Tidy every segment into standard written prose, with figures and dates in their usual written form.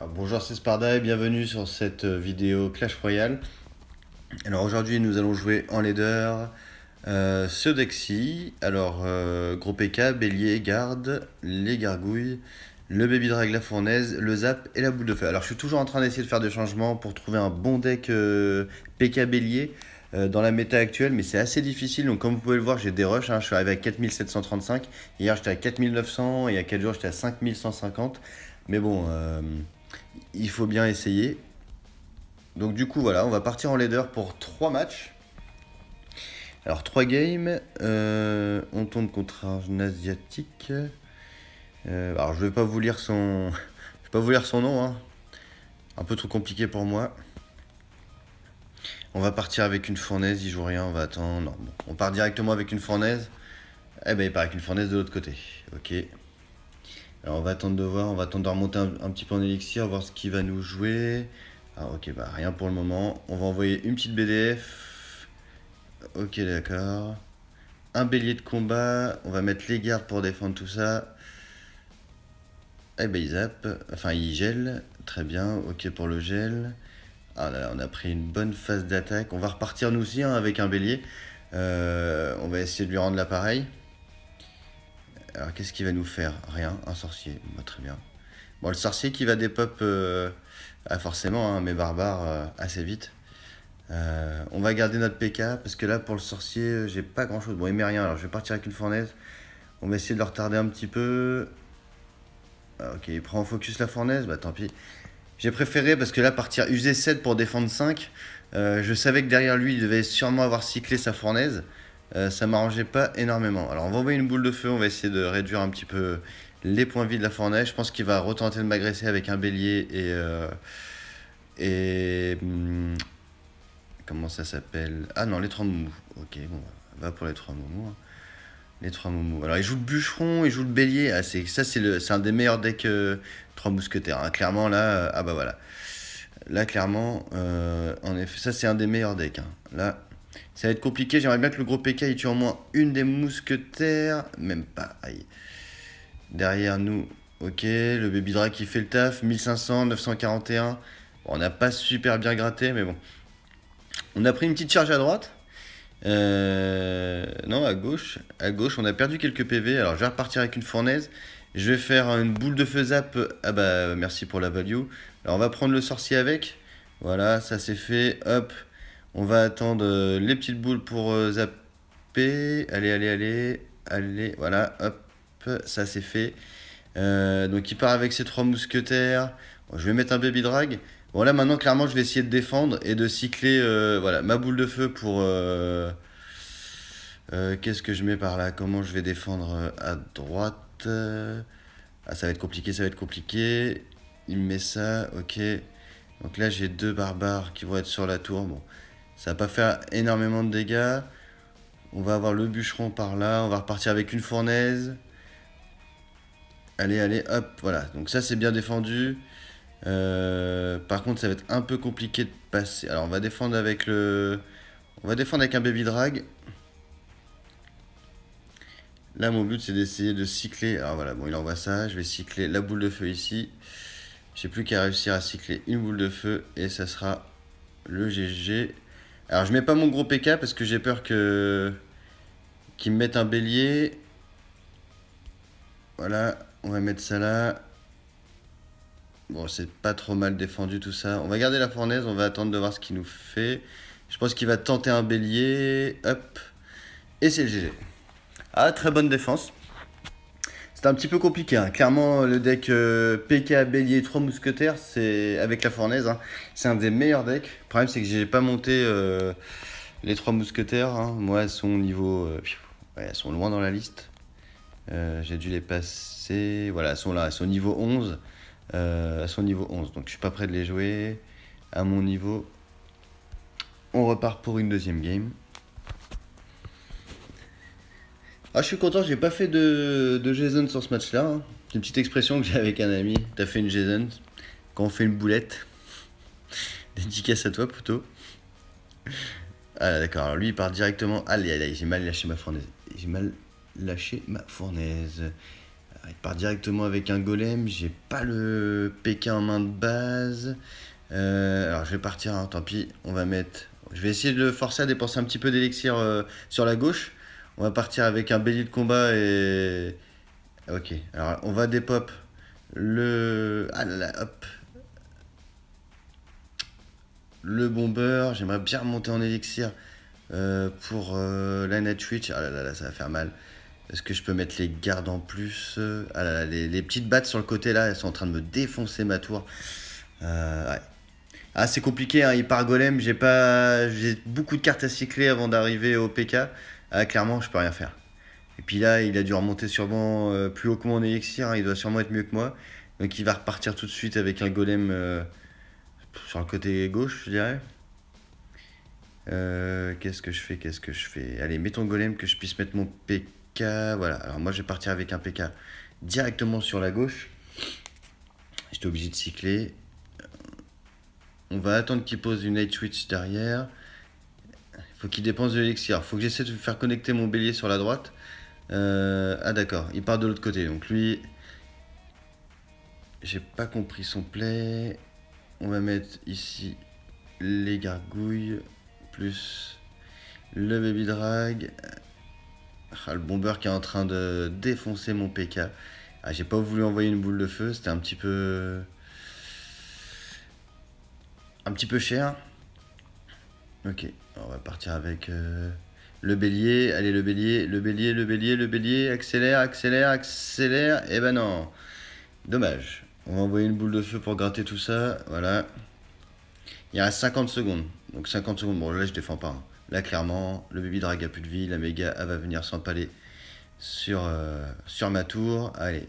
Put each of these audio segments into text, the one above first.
Bonjour, c'est Sparda et bienvenue sur cette vidéo Clash Royale. Alors aujourd'hui nous allons jouer en leader ce deck-ci. Alors gros PK, bélier, garde, les gargouilles, le baby drag, la fournaise, le zap et la boule de feu. Alors je suis toujours en train d'essayer de faire des changements pour trouver un bon deck PK bélier dans la méta actuelle, mais c'est assez difficile. Donc comme vous pouvez le voir, j'ai des rushs, je suis arrivé à 4735. Hier j'étais à 4900 et il y a 4 jours j'étais à 5150. Mais bon, il faut bien essayer. Donc du coup voilà, on va partir en leader pour 3 matchs. Alors 3 games, on tourne contre un asiatique. Alors je vais pas vous lire son, je vais pas vous lire son nom, hein. Un peu trop compliqué pour moi. On va partir avec une fournaise, il joue rien, on va attendre. Non, bon, on part directement avec une fournaise. Eh ben il part avec une fournaise de l'autre côté. Ok. Alors on va attendre de voir, on va attendre de remonter un petit peu en élixir, voir ce qu'il va nous jouer. Ah ok, bah rien pour le moment. On va envoyer une petite BDF. Ok, d'accord. Un bélier de combat. On va mettre les gardes pour défendre tout ça. Eh ben il zappe. Enfin il gèle. Très bien, ok pour le gel. Ah là là, on a pris une bonne phase d'attaque. On va repartir nous aussi avec un bélier. On va essayer de lui rendre l'appareil. Alors qu'est-ce qu'il va nous faire? Rien, un sorcier. Bah, très bien. Bon, le sorcier qui va dépop forcément, mes barbares assez vite. On va garder notre PK parce que là pour le sorcier j'ai pas grand chose. Bon il met rien, alors je vais partir avec une fournaise. On va essayer de le retarder un petit peu. Ok, il prend en focus la fournaise, bah tant pis. J'ai préféré parce que là partir user 7 pour défendre 5. Je savais que derrière lui il devait sûrement avoir cyclé sa fournaise. Ça m'arrangeait pas énormément. Alors on va envoyer une boule de feu, on va essayer de réduire un petit peu les points vides de la fournaise. Je pense qu'il va retenter de m'agresser avec un bélier et comment ça s'appelle? Ah non, les 3 moumous. Ok, bon, va pour les 3 moumous. Hein. Les 3 moumous. Alors, il joue le bûcheron, il joue le bélier. Ah, c'est un des meilleurs decks 3 mousquetaires. Hein. Clairement, là, ah bah voilà. Là, clairement, en effet, ça c'est un des meilleurs decks. Hein. Là, ça va être compliqué. J'aimerais bien que le gros PK il tue au moins une des mousquetaires. Même pas. Aïe. Derrière nous, ok. Le baby drag qui fait le taf. 1500, 941. Bon, on n'a pas super bien gratté, mais bon. On a pris une petite charge à droite. Non, à gauche. À gauche, on a perdu quelques PV. Alors, je vais repartir avec une fournaise. Je vais faire une boule de feu zap. Ah bah, merci pour la value. Alors, on va prendre le sorcier avec. Voilà, ça c'est fait. Hop. On va attendre les petites boules pour zapper. Allez, allez, allez. Allez, voilà. Hop. Ça c'est fait. Donc, il part avec ses 3 mousquetaires. Bon, je vais mettre un baby drag. Bon là maintenant clairement je vais essayer de défendre et de cycler voilà, ma boule de feu pour... qu'est-ce que je mets par là? Comment je vais défendre à droite? Ah ça va être compliqué, ça va être compliqué. Il me met ça, ok. Donc là j'ai 2 barbares qui vont être sur la tour. Bon, ça va pas faire énormément de dégâts. On va avoir le bûcheron par là, on va repartir avec une fournaise. Allez, allez, hop, voilà. Donc ça c'est bien défendu. Par contre, ça va être un peu compliqué de passer. Alors, on va défendre avec le. On va défendre avec un baby drag. Là, mon but, c'est d'essayer de cycler. Alors voilà, bon, il envoie ça. Je vais cycler la boule de feu ici. J'ai plus qu'à réussir à cycler une boule de feu et ça sera le GG. Alors, je mets pas mon gros PK parce que j'ai peur que qu'il me mette un bélier. Voilà, on va mettre ça là. Bon, c'est pas trop mal défendu tout ça. On va garder la fournaise, on va attendre de voir ce qu'il nous fait. Je pense qu'il va tenter un bélier. Hop. Et c'est le GG. Ah, très bonne défense. C'était un petit peu compliqué. Hein. Clairement, le deck PK, bélier, 3 mousquetaires, c'est avec la fournaise. Hein. C'est un des meilleurs decks. Le problème, c'est que j'ai pas monté les 3 mousquetaires. Hein. Moi, elles sont au niveau. Ouais, elles sont loin dans la liste. J'ai dû les passer. Voilà, elles sont là. Elles sont au niveau 11. À son niveau 11. Donc je suis pas prêt de les jouer. À mon niveau, on repart pour une deuxième game. Ah, je suis content, j'ai pas fait de Jason sur ce match-là. Hein. C'est une petite expression que j'ai avec un ami. T'as fait une Jason quand on fait une boulette. Dédicace à toi, plutôt. Ah, d'accord. Alors lui, il part directement. Allez, allez, j'ai mal lâché ma fournaise. J'ai mal lâché ma fournaise. Il part directement avec un golem. J'ai pas le PK en main de base. Alors je vais partir, hein, tant pis. On va mettre. Je vais essayer de le forcer à dépenser un petit peu d'élixir sur la gauche. On va partir avec un bélier de combat et. Ok. Alors on va dépop le. Ah là là, hop. Le bomber. J'aimerais bien remonter en élixir pour la Night Switch. Ah là là, là, ça va faire mal. Est-ce que je peux mettre les gardes en plus? Ah là là, les petites battes sur le côté là, elles sont en train de me défoncer ma tour. Ouais. Ah, c'est compliqué, hein, il part golem, j'ai beaucoup de cartes à cycler avant d'arriver au PK. Ah, clairement, je peux rien faire. Et puis là, il a dû remonter sûrement plus haut que moi en élixir, hein, il doit sûrement être mieux que moi. Donc il va repartir tout de suite avec un golem sur le côté gauche, je dirais. Qu'est-ce que je fais? Qu'est-ce que je fais? Allez, mets ton golem que je puisse mettre mon PK. Voilà, alors moi je vais partir avec un PK directement sur la gauche. J'étais obligé de cycler. On va attendre qu'il pose une Night Switch derrière. Il faut qu'il dépense de l'élixir. Il faut que j'essaie de faire connecter mon bélier sur la droite. Ah d'accord, il part de l'autre côté. Donc lui, j'ai pas compris son play. On va mettre ici les gargouilles plus le baby drag. Ah, le bomber qui est en train de défoncer mon PK. Ah, j'ai pas voulu envoyer une boule de feu, c'était un petit peu cher. Ok, on va partir avec le bélier. Allez, le bélier, le bélier, le bélier, le bélier. Accélère, accélère, accélère. Eh ben non. Dommage. On va envoyer une boule de feu pour gratter tout ça. Voilà. Il reste 50 secondes. Donc 50 secondes. Bon, là, je défends pas, hein. Là, clairement, le baby drag a plus de vie. La méga, elle va venir s'empaler sur ma tour. Allez.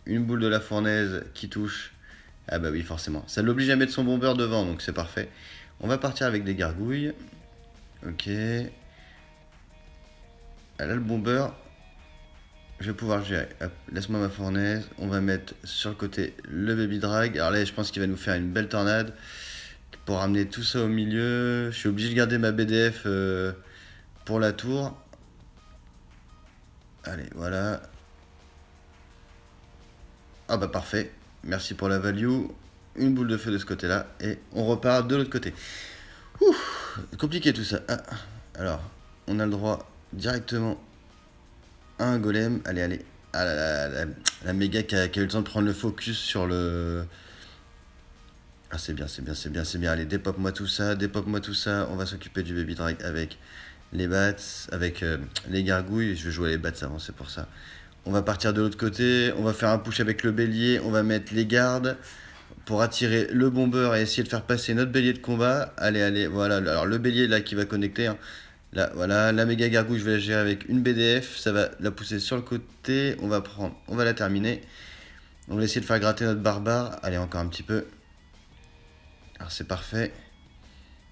Une boule de la fournaise qui touche. Ah bah oui, forcément. Ça l'oblige à mettre son bomber devant, donc c'est parfait. On va partir avec des gargouilles. Ok. Ah, là, le bomber, je vais pouvoir gérer. Hop, laisse-moi ma fournaise. On va mettre sur le côté le baby drag. Alors là, je pense qu'il va nous faire une belle tornade pour ramener tout ça au milieu. Je suis obligé de garder ma BDF pour la tour. Allez, voilà. Ah bah parfait. Merci pour la value. Une boule de feu de ce côté-là. Et on repart de l'autre côté. Ouf, compliqué tout ça. Ah, alors, on a le droit directement à un golem. Allez, allez. Ah, la méga qui a eu le temps de prendre le focus sur le... Ah, c'est bien, c'est bien, c'est bien, c'est bien. Allez, dépop-moi tout ça, dépop-moi tout ça. On va s'occuper du baby drag avec les bats, avec les gargouilles. Je vais jouer les bats avant, c'est pour ça. On va partir de l'autre côté. On va faire un push avec le bélier. On va mettre les gardes pour attirer le bomber et essayer de faire passer notre bélier de combat. Allez, allez, voilà. Alors le bélier là qui va connecter, hein. Là, voilà, la méga gargouille, je vais la gérer avec une BDF. Ça va la pousser sur le côté. On va la terminer. On va essayer de faire gratter notre barbare. Allez, encore un petit peu. Alors c'est parfait.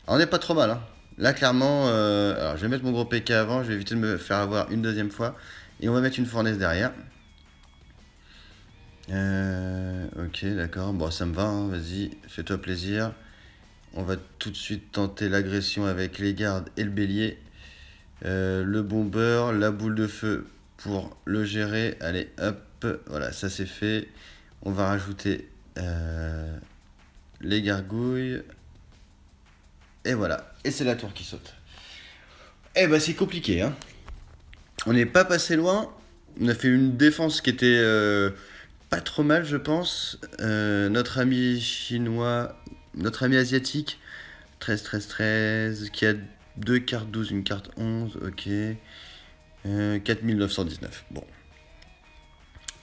Alors, on n'est pas trop mal, hein. Là, clairement, alors je vais mettre mon gros PK avant. Je vais éviter de me faire avoir une deuxième fois. Et on va mettre une fournaise derrière. Ok, d'accord. Bon, ça me va, hein. Vas-y, fais-toi plaisir. On va tout de suite tenter l'agression avec les gardes et le bélier. Le bomber, la boule de feu pour le gérer. Allez, hop, voilà, ça c'est fait. On va rajouter les gargouilles. Et voilà, et c'est la tour qui saute. Eh ben c'est compliqué, hein. On n'est pas passé loin. On a fait une défense qui était pas trop mal, je pense. Notre ami chinois, notre ami asiatique, 13, 13, 13, qui a deux cartes 12, une carte 11, ok. 4919, bon.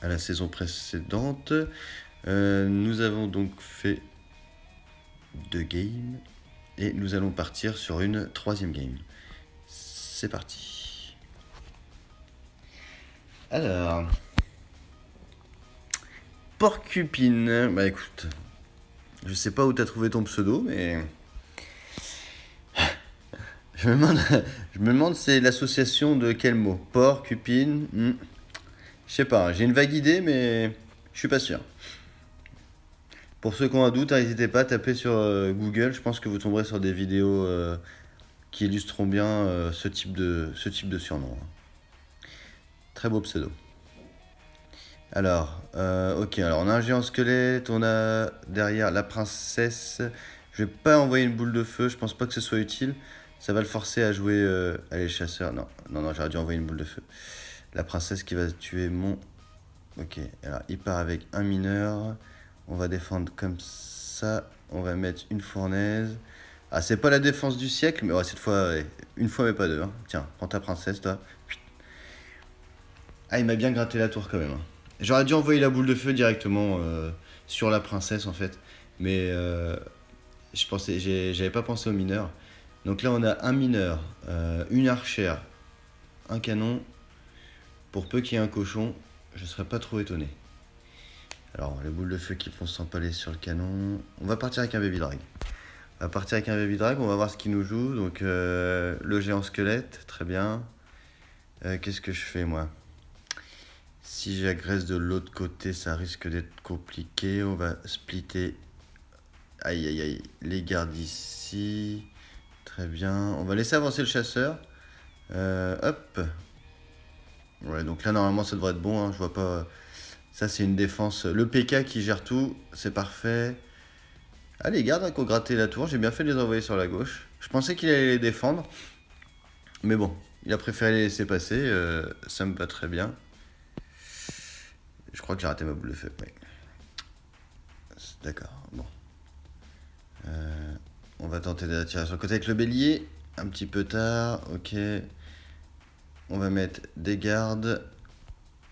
À la saison précédente, nous avons donc fait 2 games. Et nous allons partir sur une 3e game. C'est parti. Alors... Porcupine. Bah écoute, je sais pas où t'as trouvé ton pseudo, mais... je me demande c'est l'association de quel mot? Porcupine. Je sais pas, j'ai une vague idée, mais je suis pas sûr. Pour ceux qui ont un doute, n'hésitez pas à taper sur Google. Je pense que vous tomberez sur des vidéos qui illustreront bien ce type de surnom. Très beau pseudo. Alors, ok, alors on a un géant squelette, on a derrière la princesse. Je vais pas envoyer une boule de feu, je pense pas que ce soit utile. Ça va le forcer à jouer. Allez, chasseur. Non, non, non, j'aurais dû envoyer une boule de feu. La princesse qui va tuer mon. Ok, alors il part avec un mineur. On va défendre comme ça. On va mettre une fournaise. Ah, c'est pas la défense du siècle, mais ouais, cette fois, ouais, une fois, mais pas deux, hein. Tiens, prends ta princesse, toi. Ah, il m'a bien gratté la tour quand même, hein. J'aurais dû envoyer la boule de feu directement sur la princesse en fait. Mais j'avais pas pensé aux mineurs. Donc là, on a un mineur, une archère, un canon. Pour peu qu'il y ait un cochon, je serais pas trop étonné. Alors, les boules de feu qui vont s'empaler sur le canon. On va partir avec un baby drag. On va partir avec un baby drag, on va voir ce qu'il nous joue. Donc, le géant squelette, très bien. Qu'est-ce que je fais moi? Si j'agresse de l'autre côté, ça risque d'être compliqué. On va splitter. Aïe, aïe, aïe. Les gardes ici. Très bien. On va laisser avancer le chasseur. Hop. Ouais, donc là, normalement, ça devrait être bon, hein. Je vois pas. Ça, c'est une défense. Le PK qui gère tout. C'est parfait. Ah, les gardes, hein, qui ont gratté la tour. J'ai bien fait de les envoyer sur la gauche. Je pensais qu'il allait les défendre. Mais bon, il a préféré les laisser passer. Ça me va très bien. Je crois que j'ai raté ma boule de feu. Ouais. D'accord, bon. On va tenter d'attirer sur le côté avec le bélier. Un petit peu tard, ok. On va mettre des gardes.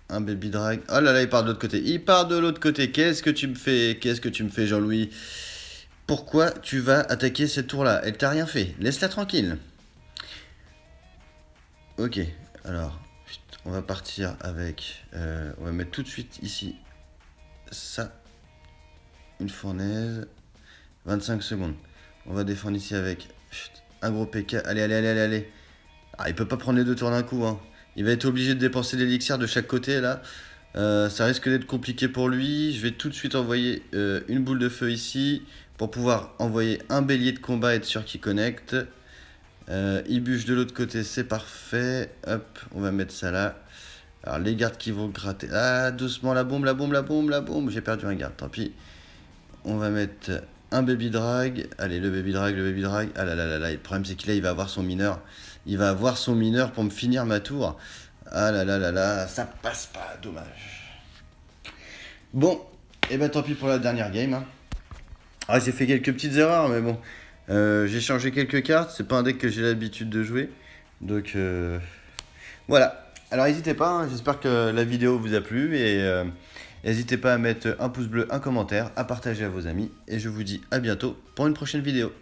Un baby drag. Oh là là, il part de l'autre côté. Il part de l'autre côté. Qu'est-ce que tu me fais? Qu'est-ce que tu me fais, Jean-Louis? Pourquoi tu vas attaquer cette tour-là? Elle t'a rien fait. Laisse-la tranquille. Ok, alors, on va partir avec... on va mettre tout de suite ici ça. Une fournaise. 25 secondes. On va défendre ici avec un gros PK. Allez, allez, allez, allez, allez. Ah, il peut pas prendre les deux tours d'un coup, hein. Il va être obligé de dépenser l'élixir de chaque côté, là. Ça risque d'être compliqué pour lui. Je vais tout de suite envoyer une boule de feu ici pour pouvoir envoyer un bélier de combat, être sûr qu'il connecte. Il bûche de l'autre côté, c'est parfait. Hop, on va mettre ça là. Alors, les gardes qui vont gratter. Ah, doucement, la bombe, la bombe, la bombe, la bombe. J'ai perdu un garde, tant pis. On va mettre un baby drag. Allez, le baby drag, le baby drag. Ah là là là là. Le problème, c'est qu'il là, il va avoir son mineur. Il va avoir son mineur pour me finir ma tour. Ah là là là là. Ça passe pas. Dommage. Bon. Et ben tant pis pour la dernière game, hein. Ah, j'ai fait quelques petites erreurs, mais bon. J'ai changé quelques cartes. C'est pas un deck que j'ai l'habitude de jouer. Donc, voilà. Alors, n'hésitez pas. Hein, j'espère que la vidéo vous a plu. Et n'hésitez pas à mettre un pouce bleu, un commentaire, à partager à vos amis. Et je vous dis à bientôt pour une prochaine vidéo.